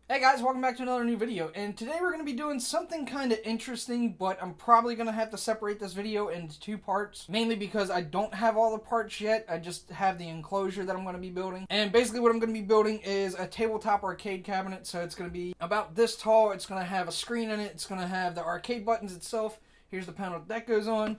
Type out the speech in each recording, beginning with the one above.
Hey guys, welcome back to another new video, and today we're going to be doing something kind of interesting, but I'm probably going to have to separate this video into two parts, mainly because I don't have all the parts yet. I just have the enclosure that I'm going to be building, and basically what I'm going to be building is a tabletop arcade cabinet. So it's going to be about this tall, it's going to have a screen in it, it's going to have the arcade buttons itself, here's the panel that goes on,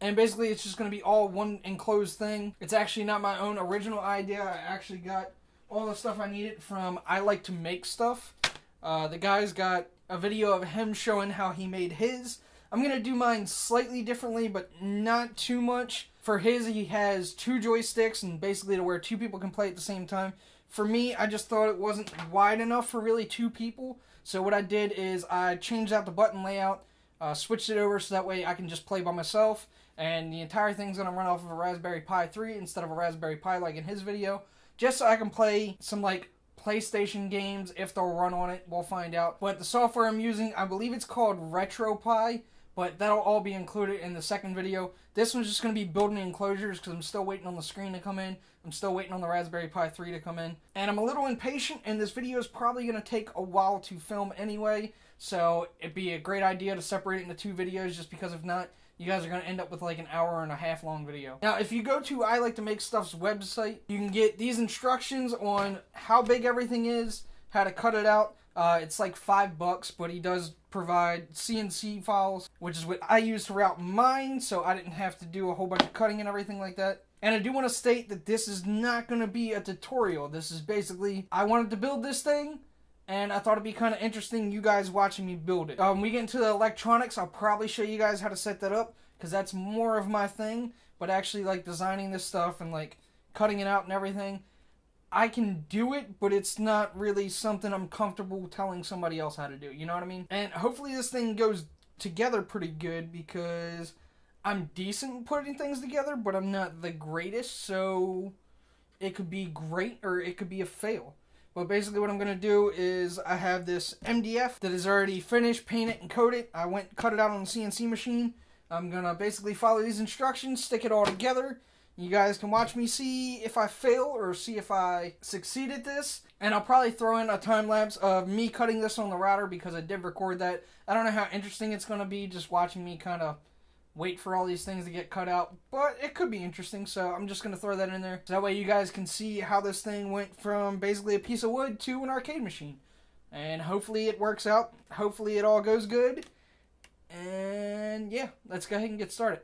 and basically it's just going to be all one enclosed thing. It's actually not my own original idea. I actually got all the stuff I needed from I Like to Make Stuff. The guy's got a video of him showing how he made his. I'm going to do mine slightly differently, but not too much. For his, he has two joysticks, and basically to where two people can play at the same time. For me, I just thought it wasn't wide enough for really two people. So what I did is I changed out the button layout, switched it over so that way I can just play by myself. And the entire thing's going to run off of a Raspberry Pi 3 instead of a Raspberry Pi like in his video. Just so I can play some like PlayStation games. If they'll run on it, we'll find out. But the software I'm using, I believe it's called RetroPie, but that'll all be included in the second video. This one's just going to be building enclosures because I'm still waiting on the screen to come in. I'm still waiting on the Raspberry Pi 3 to come in. And I'm a little impatient, and this video is probably going to take a while to film anyway. So it'd be a great idea to separate it into two videos, just because if not, you guys are going to end up with like an hour and a half long video. Now, if you go to I Like to Make Stuff's website, you can get these instructions on how big everything is, how to cut it out. It's like $5, but he does provide CNC files, which is what I use throughout mine, so I didn't have to do a whole bunch of cutting and everything like that. And I do want to state that this is not going to be a tutorial. This is basically, I wanted to build this thing, and I thought it'd be kind of interesting you guys watching me build it. When we get into the electronics, I'll probably show you guys how to set that up, because that's more of my thing. But actually, like, designing this stuff and, like, cutting it out and everything, I can do it, but it's not really something I'm comfortable telling somebody else how to do. You know what I mean? And hopefully this thing goes together pretty good, because I'm decent at putting things together, but I'm not the greatest. So it could be great or it could be a fail. But basically what I'm going to do is I have this MDF that is already finished, painted, and coated. I cut it out on the CNC machine. I'm going to basically follow these instructions, stick it all together. You guys can watch me see if I fail or see if I succeed at this. And I'll probably throw in a time lapse of me cutting this on the router, because I did record that. I don't know how interesting it's going to be just watching me kind of wait for all these things to get cut out, but it could be interesting, so I'm just going to throw that in there. So that way you guys can see how this thing went from basically a piece of wood to an arcade machine. And hopefully it works out. Hopefully it all goes good. And yeah, let's go ahead and get started.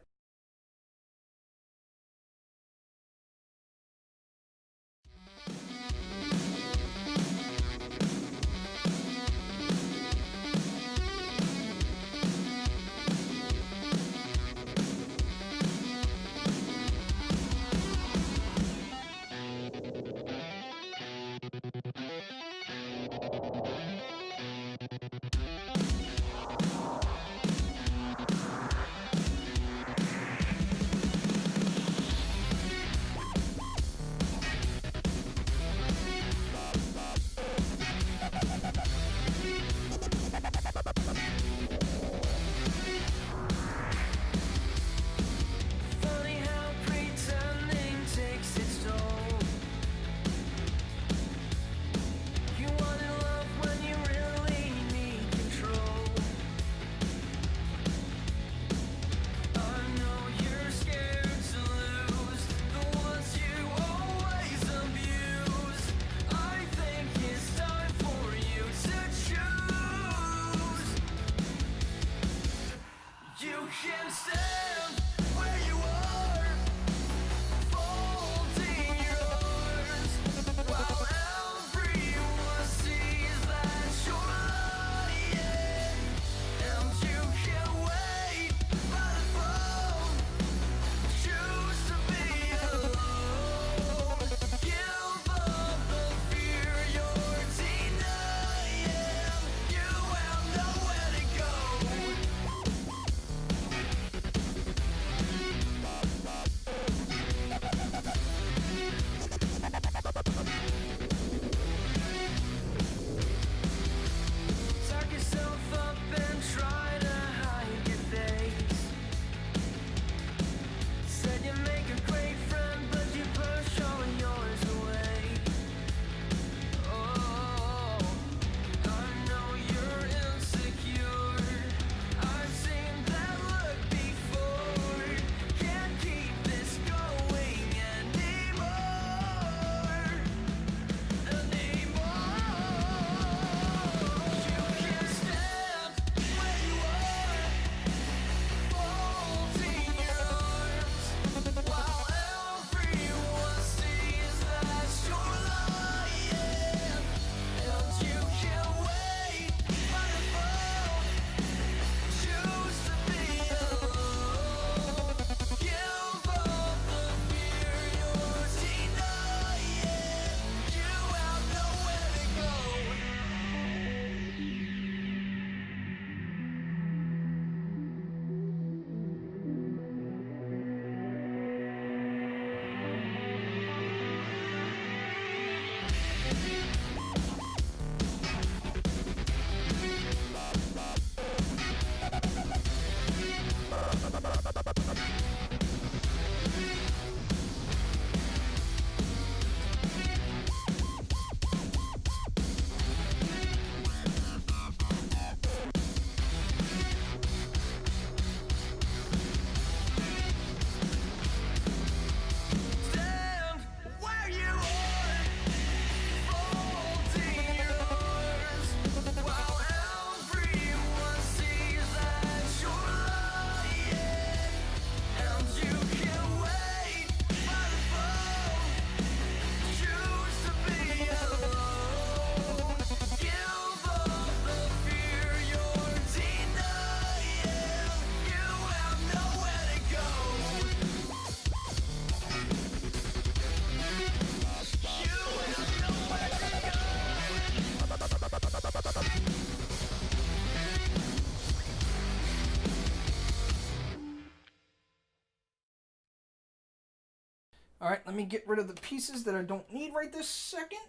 Alright, let me get rid of the pieces that I don't need right this second.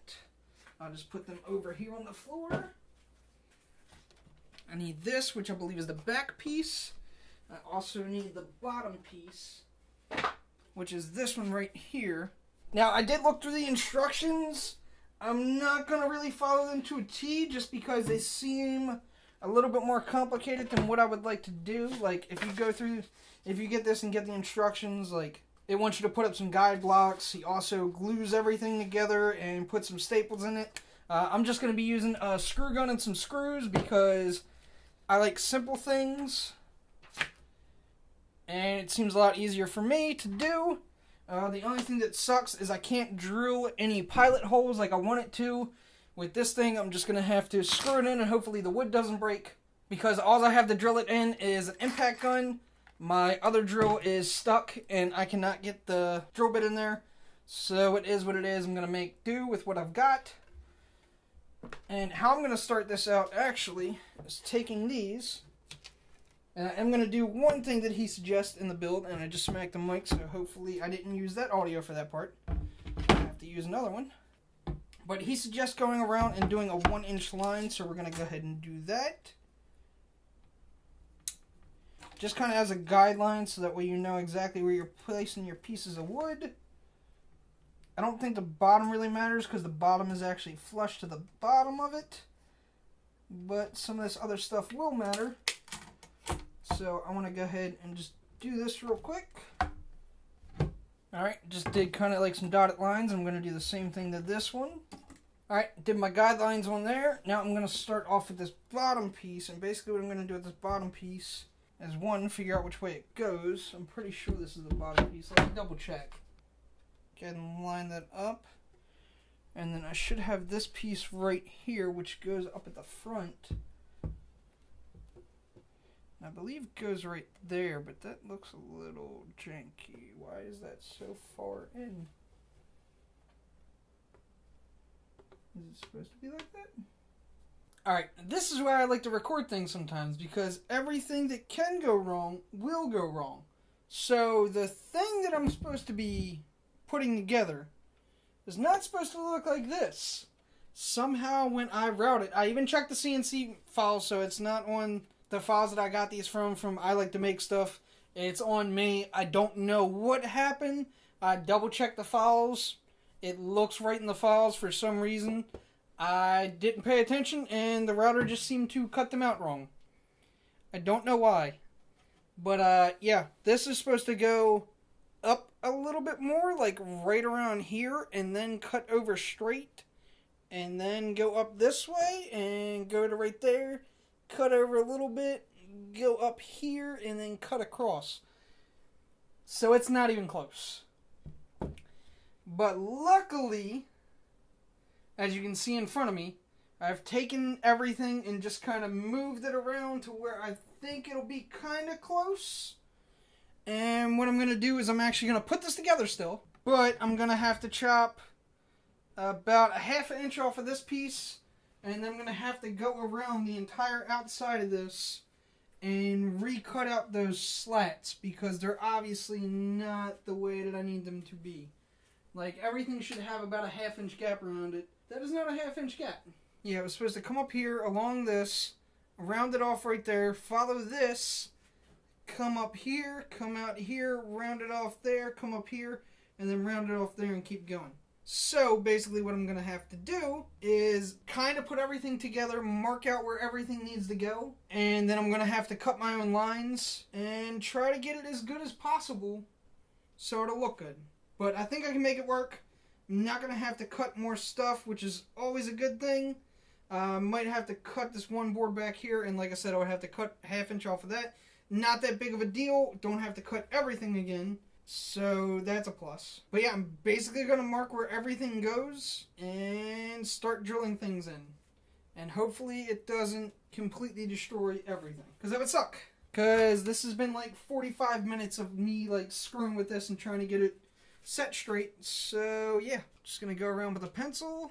I'll just put them over here on the floor. I need this, which I believe is the back piece. I also need the bottom piece, which is this one right here. Now, I did look through the instructions. I'm not going to really follow them to a T just because they seem a little bit more complicated than what I would like to do. Like, if you get this and get the instructions, like, it wants you to put up some guide blocks. He also glues everything together and puts some staples in it. I'm just going to be using a screw gun and some screws because I like simple things. And it seems a lot easier for me to do. The only thing that sucks is I can't drill any pilot holes like I want it to. With this thing, I'm just going to have to screw it in and hopefully the wood doesn't break. Because all I have to drill it in is an impact gun. My other drill is stuck and I cannot get the drill bit in there. So it is what it is. I'm going to make do with what I've got. And how I'm going to start this out actually is taking these. And I'm going to do one thing that he suggests in the build, and I just smacked the mic, so hopefully I didn't use that audio for that part. I have to use another one. But he suggests going around and doing a 1-inch line, so we're going to go ahead and do that. Just kind of as a guideline, so that way you know exactly where you're placing your pieces of wood. I don't think the bottom really matters, because the bottom is actually flush to the bottom of it. But some of this other stuff will matter. So I want to go ahead and just do this real quick. Alright, just did kind of like some dotted lines. I'm going to do the same thing to this one. Alright, did my guidelines on there. Now I'm going to start off with this bottom piece. And basically what I'm going to do with this bottom piece is one, figure out which way it goes. I'm pretty sure this is the bottom piece. Let me double check. Go ahead and line that up. And then I should have this piece right here, which goes up at the front. I believe it goes right there, but that looks a little janky. Why is that so far in? Is it supposed to be like that? Alright, this is where I like to record things sometimes, because everything that can go wrong will go wrong. So the thing that I'm supposed to be putting together is not supposed to look like this. Somehow when I route it, I even checked the CNC file, so it's not on the files that I got these from I Like to Make Stuff. It's on me. I don't know what happened. I double checked the files. It looks right in the files for some reason. I didn't pay attention and the router just seemed to cut them out wrong. I don't know why. But yeah, this is supposed to go up a little bit more, like right around here, and then cut over straight, and then go up this way and go to right there. Cut over a little bit, go up here, and then cut across. So it's not even close. But luckily, as you can see in front of me, I've taken everything and just kind of moved it around to where I think it'll be kind of close. And what I'm going to do is I'm actually going to put this together still. But I'm going to have to chop about a ½ inch off of this piece. And then I'm going to have to go around the entire outside of this and recut out those slats because they're obviously not the way that I need them to be. Like, everything should have about a ½ inch gap around it. That is not a ½ inch gap. Yeah, it was supposed to come up here along this, round it off right there, follow this, come up here, come out here, round it off there, come up here, and then round it off there and keep going. So, basically what I'm going to have to do is kind of put everything together, mark out where everything needs to go, and then I'm going to have to cut my own lines and try to get it as good as possible so it'll look good. But I think I can make it work. I'm not going to have to cut more stuff, which is always a good thing. Might have to cut this one board back here, and like I said, I would have to cut ½ inch off of that. Not that big of a deal. Don't have to cut everything again. So that's a plus. But yeah, I'm basically going to mark where everything goes and start drilling things in. And hopefully it doesn't completely destroy everything. Because that would suck. Because this has been like 45 minutes of me like screwing with this and trying to get it set straight. So yeah, just going to go around with a pencil.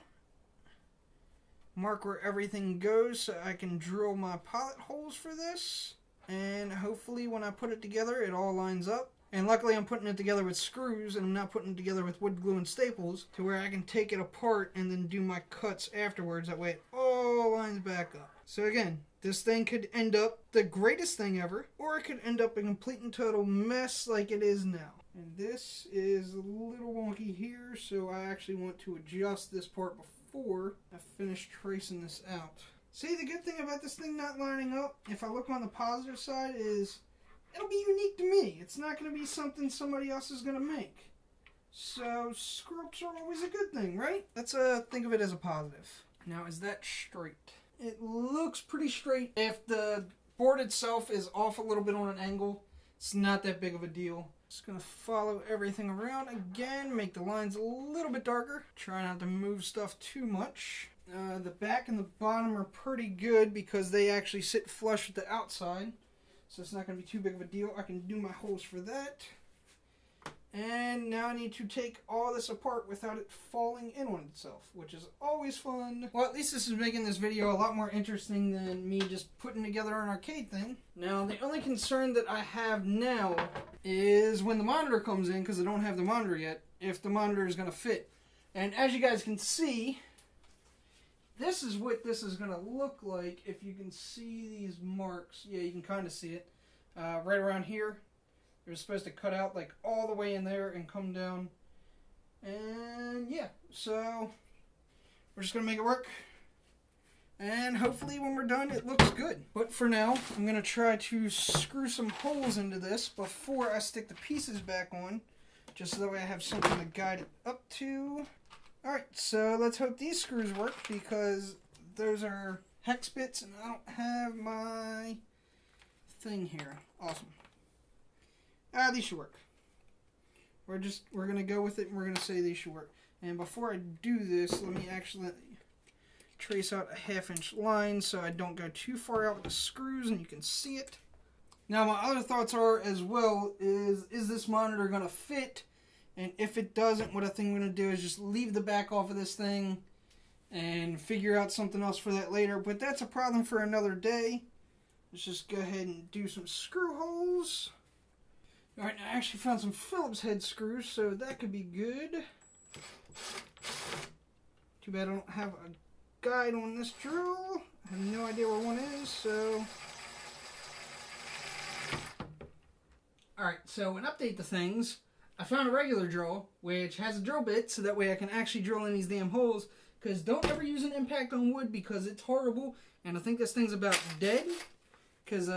Mark where everything goes so I can drill my pilot holes for this. And hopefully when I put it together it all lines up. And luckily I'm putting it together with screws, and I'm not putting it together with wood glue and staples, to where I can take it apart and then do my cuts afterwards. That way it all lines back up. So again, this thing could end up the greatest thing ever, or it could end up a complete and total mess like it is now. And this is a little wonky here, so I actually want to adjust this part before I finish tracing this out. See, the good thing about this thing not lining up, if I look on the positive side, is it'll be unique to me. It's not going to be something somebody else is going to make. So screw-ups are always a good thing, right? Let's think of it as a positive. Now, is that straight? It looks pretty straight. If the board itself is off a little bit on an angle, it's not that big of a deal. Just going to follow everything around again, make the lines a little bit darker. Try not to move stuff too much. The back and the bottom are pretty good because they actually sit flush with the outside. So it's not going to be too big of a deal. I can do my holes for that. And now I need to take all this apart without it falling in on itself, which is always fun. Well, at least this is making this video a lot more interesting than me just putting together an arcade thing. Now, the only concern that I have now is when the monitor comes in, because I don't have the monitor yet, if the monitor is going to fit. And as you guys can see, this is what this is going to look like if you can see these marks. Yeah, you can kind of see it. Right around here. They're supposed to cut out like all the way in there and come down. And yeah, so we're just going to make it work. And hopefully when we're done, it looks good. But for now, I'm going to try to screw some holes into this before I stick the pieces back on. Just so that way I have something to guide it up to. Alright, so let's hope these screws work, because those are hex bits and I don't have my thing here. Awesome. These should work. We're going to go with it and we're going to say these should work. And before I do this, let me actually trace out a 1/2 inch line so I don't go too far out with the screws and you can see it. Now my other thoughts are as well is this monitor going to fit? And if it doesn't, what I think I'm going to do is just leave the back off of this thing and figure out something else for that later. But that's a problem for another day. Let's just go ahead and do some screw holes. Alright, I actually found some Phillips head screws, so that could be good. Too bad I don't have a guide on this drill. I have no idea where one is, so... Alright, so an update to things. I found a regular drill, which has a drill bit, so that way I can actually drill in these damn holes. Because don't ever use an impact on wood, because it's horrible. And I think this thing's about dead. Because,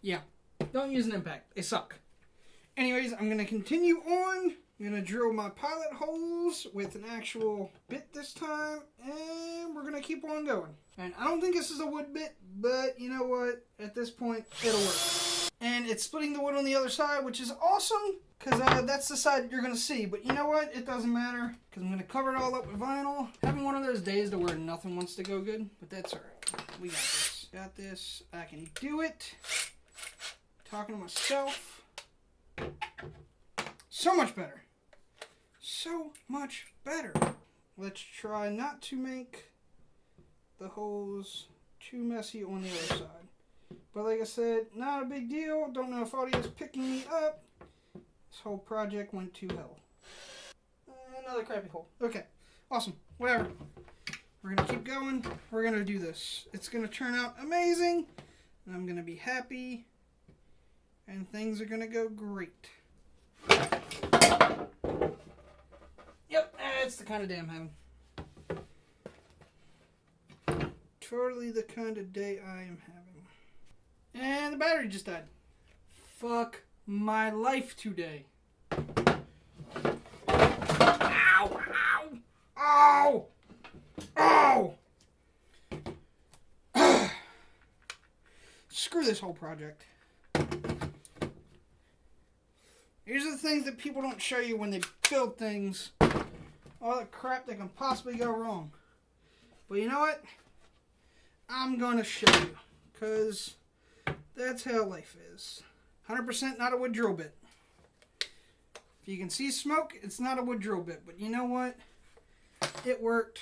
yeah, don't use an impact. They suck. Anyways, I'm going to continue on. I'm going to drill my pilot holes with an actual bit this time. And we're going to keep on going. And I don't think this is a wood bit, but you know what? At this point, it'll work. And it's splitting the wood on the other side, which is awesome. Because that's the side you're going to see. But you know what? It doesn't matter. Because I'm going to cover it all up with vinyl. Having one of those days to where nothing wants to go good. But that's alright. We got this. Got this. I can do it. Talking to myself. So much better. So much better. Let's try not to make the holes too messy on the other side. But like I said, not a big deal. Don't know if audio's picking me up. This whole project went to hell. Another crappy hole. Okay. Awesome. Whatever. We're going to keep going. We're going to do this. It's going to turn out amazing. And I'm going to be happy. And things are going to go great. Yep, that's the kind of day I'm having. Totally the kind of day I am having. And the battery just died. Fuck my life today. Ow! Ow! Ow! Ow! Screw this whole project. These are the things that people don't show you when they build things. All the crap that can possibly go wrong. But you know what? I'm going to show you. Because that's how life is. 100% not a wood drill bit. If you can see smoke, it's not a wood drill bit. But you know what? It worked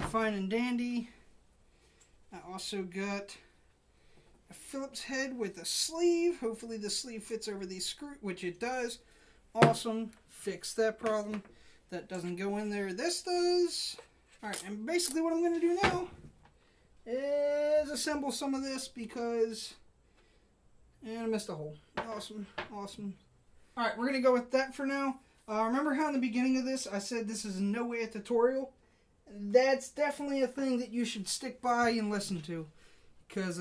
fine and dandy. I also got a Phillips head with a sleeve. Hopefully the sleeve fits over these screws, which it does. Awesome. Fix that problem. That doesn't go in there. This does. Alright, and basically what I'm going to do now is assemble some of this because... And I missed a hole. Awesome. Awesome. Alright, we're going to go with that for now. Remember how in the beginning of this I said this is in no way a tutorial? That's definitely a thing that you should stick by and listen to. Because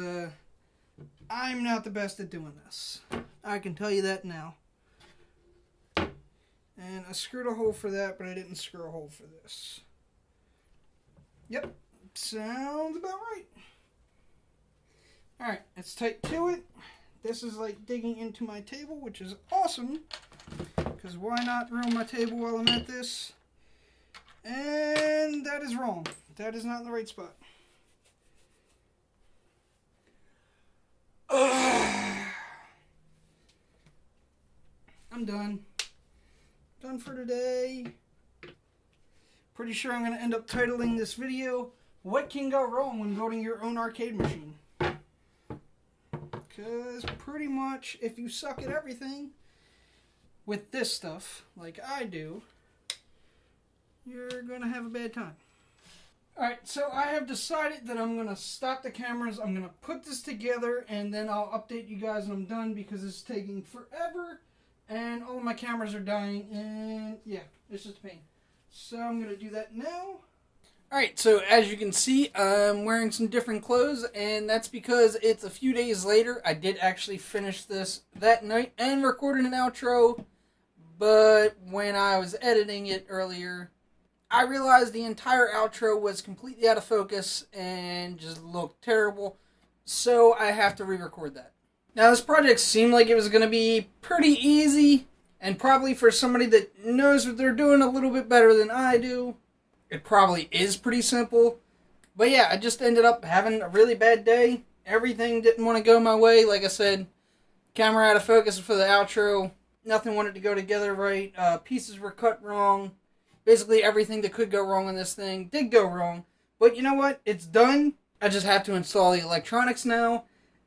I'm not the best at doing this. I can tell you that now. And I screwed a hole for that, but I didn't screw a hole for this. Yep, sounds about right. Alright, it's tight to it. This is like digging into my table, which is awesome. Because why not ruin my table while I'm at this? And that is wrong. That is not in the right spot. I'm done. Done for today. Pretty sure I'm going to end up titling this video, What Can Go Wrong When Building Your Own Arcade Machine? Because pretty much if you suck at everything with this stuff, like I do, you're going to have a bad time. Alright, so I have decided that I'm going to stop the cameras, I'm going to put this together, and then I'll update you guys when I'm done because it's taking forever, and all of my cameras are dying, and yeah, it's just a pain. So I'm going to do that now. Alright, so as you can see, I'm wearing some different clothes, and that's because it's a few days later. I did actually finish this that night and recorded an outro, but when I was editing it earlier, I realized the entire outro was completely out of focus and just looked terrible, so I have to re-record that. Now, this project seemed like it was going to be pretty easy, and probably for somebody that knows what they're doing a little bit better than I do, it probably is pretty simple. But yeah, I just ended up having a really bad day. Everything didn't want to go my way. Like I said, camera out of focus for the outro. Nothing wanted to go together right. Pieces were cut wrong. Basically everything that could go wrong on this thing did go wrong. But you know what? It's done. I just have to install the electronics now.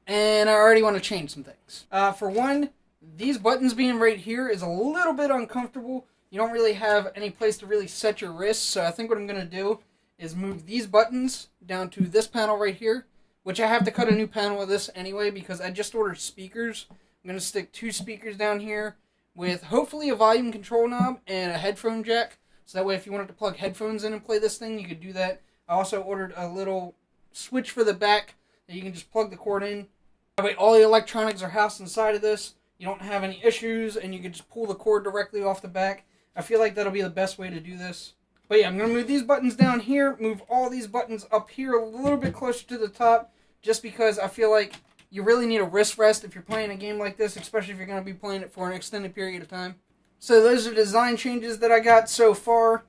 And I already want to change some things. For one, these buttons being right here is a little bit uncomfortable. You don't really have any place to really set your wrists. So I think what I'm going to do is move these buttons down to this panel right here. Which I have to cut a new panel of this anyway because I just ordered speakers. I'm going to stick 2 speakers down here with hopefully a volume control knob and a headphone jack. So that way if you wanted to plug headphones in and play this thing, you could do that. I also ordered a little switch for the back that you can just plug the cord in. That way all the electronics are housed inside of this. You don't have any issues and you can just pull the cord directly off the back. I feel like that'll be the best way to do this. But yeah, I'm going to move these buttons down here, move all these buttons up here a little bit closer to the top, just because I feel like you really need a wrist rest if you're playing a game like this, especially if you're going to be playing it for an extended period of time. So those are design changes that I got so far.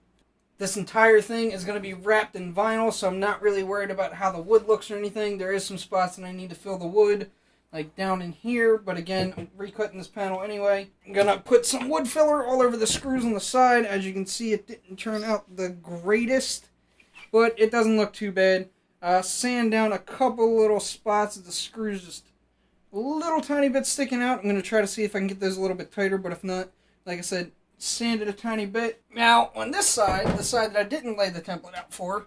This entire thing is going to be wrapped in vinyl, so I'm not really worried about how the wood looks or anything. There is some spots that I need to fill the wood, like down in here, but again, I'm recutting this panel anyway. I'm going to put some wood filler all over the screws on the side. As you can see, it didn't turn out the greatest, but it doesn't look too bad. Sand down a couple little spots that the screws just a little tiny bit sticking out. I'm going to try to see if I can get those a little bit tighter, but if not, like I said, sand it a tiny bit. Now, on this side, the side that I didn't lay the template out for,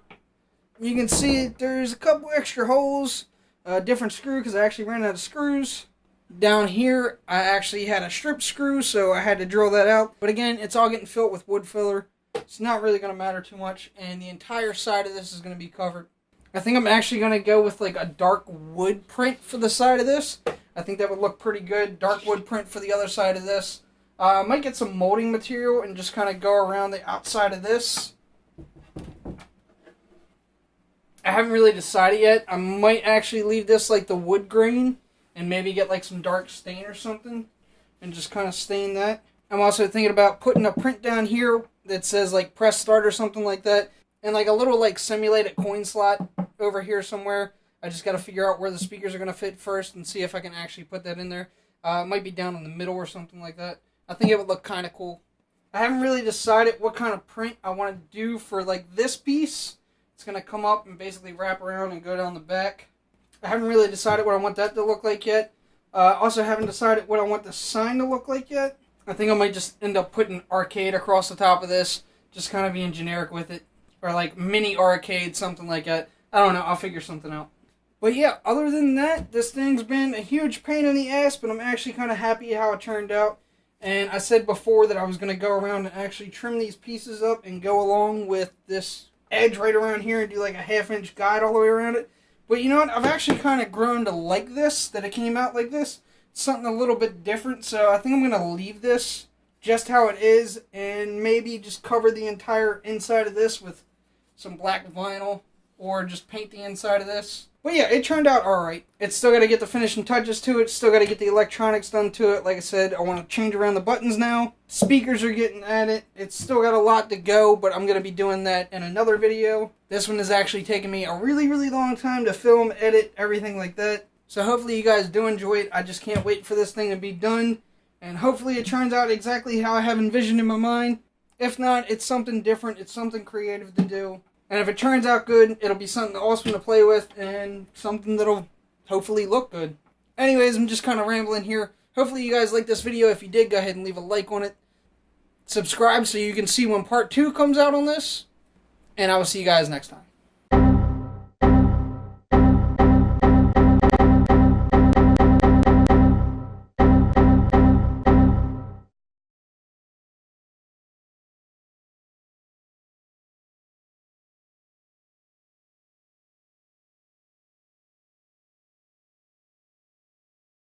you can see there's a couple extra holes, a different screw because I actually ran out of screws. Down here, I actually had a strip screw, so I had to drill that out. But again, it's all getting filled with wood filler. It's not really going to matter too much, and the entire side of this is going to be covered. I think I'm actually going to go with like a dark wood print for the side of this. I think that would look pretty good. Dark wood print for the other side of this. I might get some molding material and just kind of go around the outside of this. I haven't really decided yet. I might actually leave this like the wood grain and maybe get like some dark stain or something and just kind of stain that. I'm also thinking about putting a print down here that says like press start or something like that. And like a little like simulated coin slot over here somewhere. I just got to figure out where the speakers are going to fit first and see if I can actually put that in there. It might be down in the middle or something like that. I think it would look kind of cool. I haven't really decided what kind of print I want to do for like this piece. It's going to come up and basically wrap around and go down the back. I haven't really decided what I want that to look like yet. Also haven't decided what I want the sign to look like yet. I think I might just end up putting arcade across the top of this, just kind of being generic with it. Or like mini arcade, something like that. I don't know, I'll figure something out. But yeah, other than that, this thing's been a huge pain in the ass, but I'm actually kind of happy how it turned out. And I said before that I was going to go around and actually trim these pieces up and go along with this edge right around here and do like a 1/2 inch guide all the way around it. But you know what? I've actually kind of grown to like this, that it came out like this. It's something a little bit different, so I think I'm going to leave this just how it is and maybe just cover the entire inside of this with some black vinyl or just paint the inside of this. But yeah, it turned out alright. It's still got to get the finishing touches to it, still got to get the electronics done to it. Like I said, I want to change around the buttons now. Speakers are getting at it. It's still got a lot to go, but I'm going to be doing that in another video. This one is actually taking me a really, really long time to film, edit, everything like that. So hopefully you guys do enjoy it. I just can't wait for this thing to be done. And hopefully it turns out exactly how I have envisioned in my mind. If not, it's something different. It's something creative to do. And if it turns out good, it'll be something awesome to play with and something that'll hopefully look good. Anyways, I'm just kind of rambling here. Hopefully you guys liked this video. If you did, go ahead and leave a like on it. Subscribe so you can see when part 2 comes out on this. And I will see you guys next time.